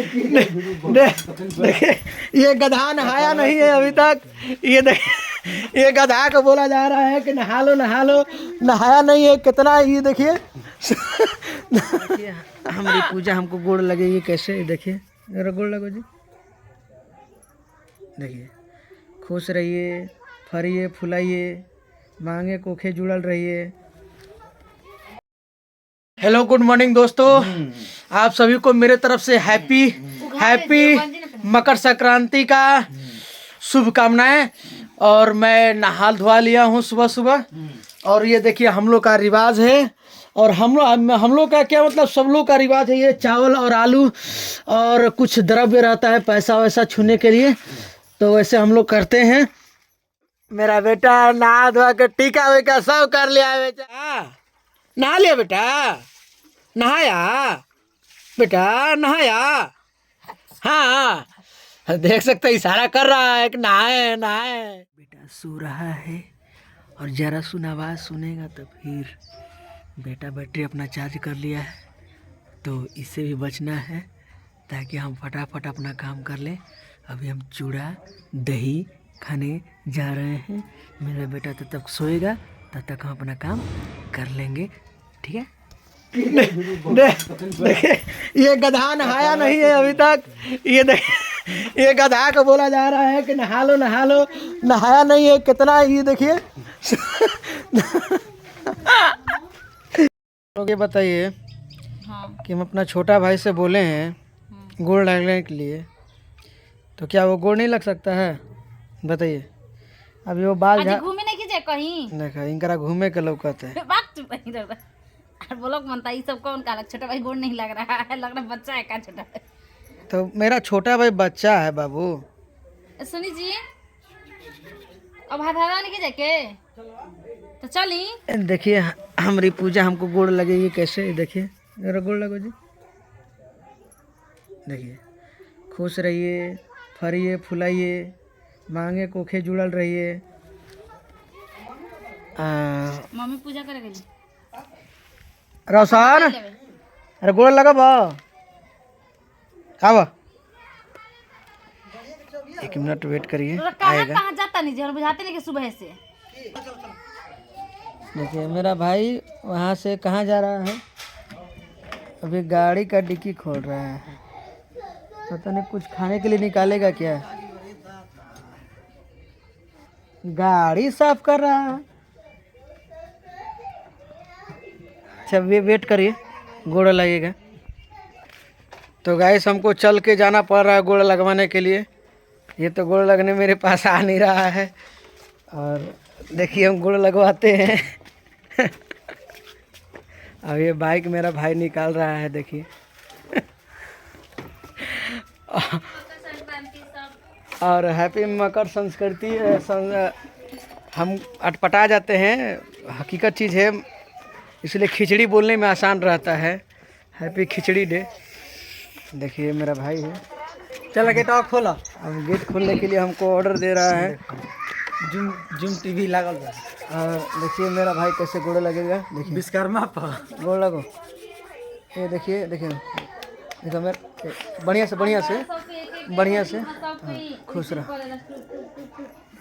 देखिए ये गधा नहाया नहीं है अभी तक। ये गधा को बोला जा रहा है कि नहा लो नहा लो, नहाया नहीं है। कितना ये देखिए हमारी पूजा हमको गोड़ लगेगी कैसे, देखिए जरा गोड़ लगो जी। देखिए खुश रहिए, फरिए फुलाइए, मांगे कोखे जुड़ल रहिए। हेलो गुड मॉर्निंग दोस्तों, आप सभी को मेरे तरफ से हैप्पी मकर संक्रांति का शुभकामनाएं। और मैं नहा धोवा लिया हूँ सुबह सुबह। और ये देखिए हम लोग का रिवाज है, और हम लोग का क्या मतलब, सब लोग का रिवाज है ये चावल और आलू और कुछ द्रव्य रहता है पैसा वैसा छूने के लिए, तो वैसे हम लोग करते हैं। मेरा बेटा नहा धोवा के टीका वेका सब कर लिया है। बेटा नहा लिया, बेटा नहाया, बेटा नहाया। हाँ देख सकते इशारा कर रहा है कि नहाए नहाए। बेटा सो रहा है और जरा सुन आवाज़ सुनेगा तो फिर बेटा बैटरी अपना चार्ज कर लिया है, तो इससे भी बचना है ताकि हम फटाफट अपना काम कर लें। अभी हम चूड़ा दही खाने जा रहे हैं। मेरा बेटा तब तक सोएगा, तब तक हम अपना काम कर लेंगे, ठीक है। देखिए ये गधा नहाया नहीं है अभी तक। ये गधा को बोला जा रहा है कि नहा लो नहा लो, नहाया नहीं है। कितना ये देखिए लोग ये बताइए कि हम अपना छोटा भाई से बोले हैं गोड़ लगने के लिए, तो क्या वो गोड़ नहीं लग सकता है? बताइए। अभी वो बाल घूमे नहीं कीजिए कहीं, देखा इनकरा घूमे के लोग कहते हैं। बात चुप नहीं रह रहा। बोलो मनता ये सब कौन का छोटा भाई गोड़ नहीं लग रहा है, लग रहा बच्चा है का छोटा है। तो मेरा छोटा भाई बच्चा है बाबू। सुनी जी अब हाथ नहीं कीजिए के, तो चली। देखिए हमारी पूजा हमको गोड़ लगेगी कैसे, देखिए जरा गोड़ लगो जी। देखिए खुश रहिए, फरिए फुलाइए, मांगे कोखे जुड़ल रहिए। मम्मी पूजा करे गई रोशन, अरे गोड़ लगा बा आवा, 1 मिनट वेट करिए आएगा। कहाँ जाता नहीं जी, बुझाते नहीं कि सुबह से। देखिए मेरा भाई वहाँ से कहाँ जा रहा है, अभी गाड़ी का डिक्की खोल रहा है। पता नहीं कुछ खाने के लिए निकालेगा क्या, गाड़ी साफ कर रहा है। अच्छा वेट करिए, गोड़ लगेगा। तो गाइस हमको चल के जाना पड़ रहा है गोड़ लगवाने के लिए। ये तो गोड़ लगने मेरे पास आ नहीं रहा है, और देखिए हम गोड़ लगवाते हैं। अब ये बाइक मेरा भाई निकाल रहा है, देखिए। और हैप्पी मकर संस्कृति हम अटपटा जाते हैं, हकीकत चीज़ है, इसलिए खिचड़ी बोलने में आसान रहता है। हैप्पी खिचड़ी डे। देखिए मेरा भाई है। चल गेट खोला। अब गेट खोलने के लिए हमको ऑर्डर दे रहा है। जूम टीवी लागल बा। देखिए मेरा भाई कैसे गोड़ लगेगा, देखिए विश्वकर्मा पर गोड़ लगो। ये देखिए देखिए देखो मेरे बढ़िया से हाँ, खुश रहा।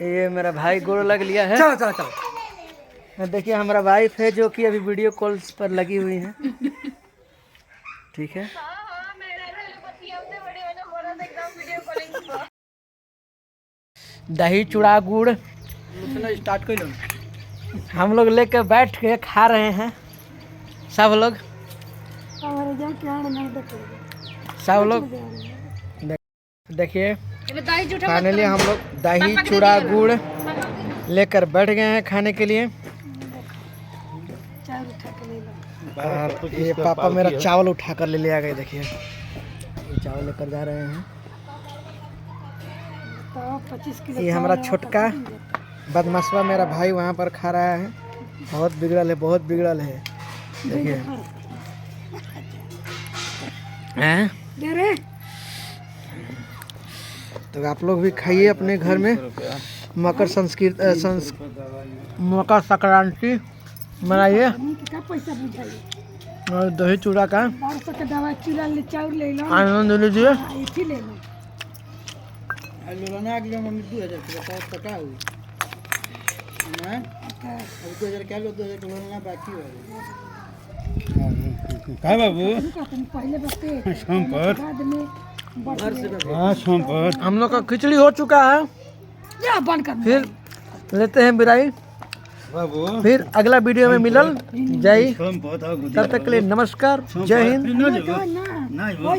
ये मेरा भाई गोड़ लग लिया है। चलो चलो चलो। देखिए हमारा वाइफ है जो कि अभी वीडियो कॉल्स पर लगी हुई है, ठीक है। दही चूड़ा गुड़ स्टार्ट कर लो। हम लोग लेकर बैठ के खा रहे हैं सब लोग। देखिए फाइनली हम लोग दही चूड़ा गुड़ लेकर बैठ गए हैं खाने के लिए। और ये पापा मेरा चावल उठा कर ले लिया गए, देखिए ये चावल लेकर जा रहे हैं। ये हमारा छोटका बदमाशवा मेरा भाई वहाँ पर खा रहा है, बहुत बिगड़ल है देखिए। हैं तो आप लोग भी खाइए अपने घर में। मकर संक्रांति मनाइए। और दही चूड़ा का परसों के दवा चूड़ा ले चाउर ले लो आनंद लीजिए। इथी ले लो लोना अगले मम्मी 2000 के पास टका हुई ना अब 2000 क्या लो 2000 के लोना बाकी हो का बाबू पहले बस्ते शाम पर बाद में घर से हाँ शाम पर हम लोग का खिचड़ी हो चुका है। या बंद कर फिर लेते हैं विदाई। बाबू फिर अगला वीडियो में मिलल। जय शाम पर तब तक के लिए नमस्कार, जय हिंद। ना ना